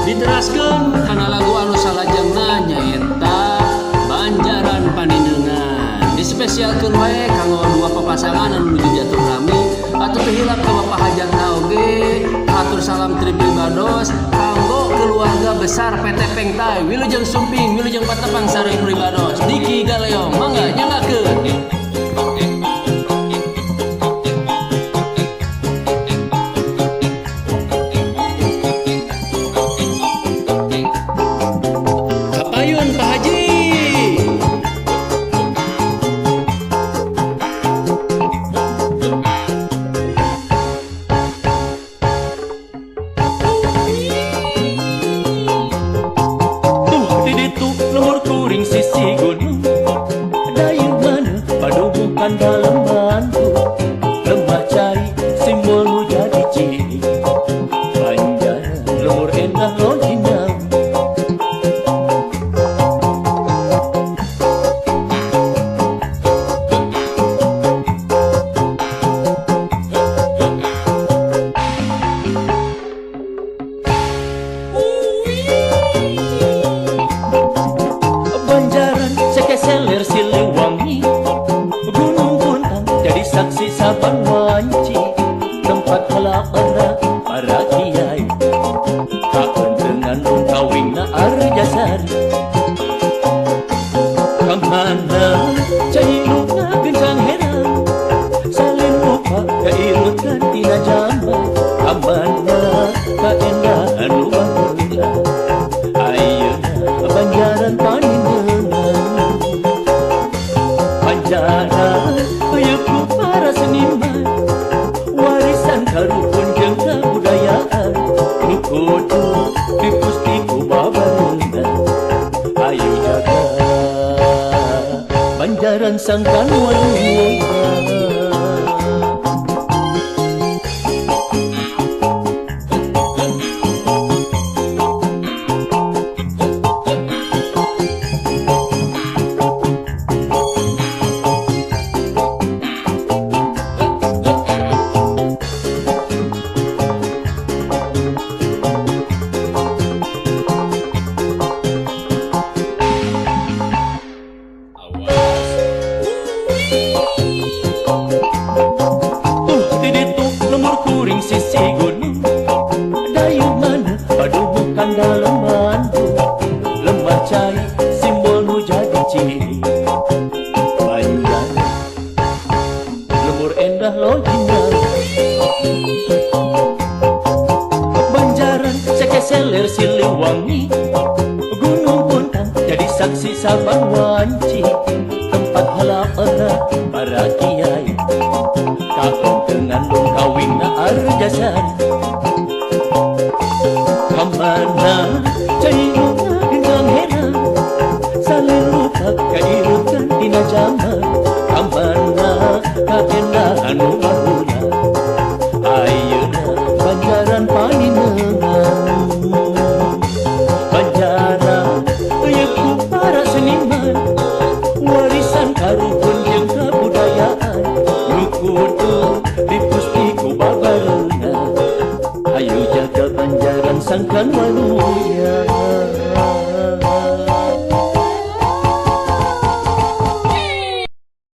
Diteraskeun kana lagu anu salajengna nyaeta Banjaran Panindeungan. Dispesialkeun wae kanggo dua papasangan anu nuju jatur rami atuh teu hilap ka Bapak Hajatna oge. Atur salam Tripribados kanggo keluarga besar PT Pengtai Wilujeng Sumping Wilujeng Patepang Sari Pribados Diki Galeong mangga nyangakeun. Dalam mantu lemah cari simbol nu jadi ciri Banjaran lemur endah lonjinang Banjaran sekeseler Siliwangi saksi saban wanci tempat halaqna para kiai kaentengan kawingna Arjasari kamana cai luka gencang herang salin lupa kairutan tina jamba kamana kaendahan nu baheula ayeuna Banjaran Panindeungan Banjaran ayeuku para seniman warisan karukun jeung kabudayaan nu kudu dipusti ku babareuna ayo jaga Banjaran sangkan waluya. Sisi gunung dayung mana padubukan dalam mantu lemah cai simbol nu jadi ciri Banjaran lemur endah lonjinang Banjaran sekeseler Siliwangi Gunung Puntang jadi saksi saban wanci tempat halaqna para kiai kaentengan dong kawingna Arjasari kamana cai luka gencang herang salin luka kairutan tina jamba kamana kaendahan nu baheula ayeuna Banjaran Panindeungan Banjaran ayeuku para seniman warisan karukun jeung kabudayaan nu kudu dipusti ku babareuna ayo jaga Banjaran sangkan waluya.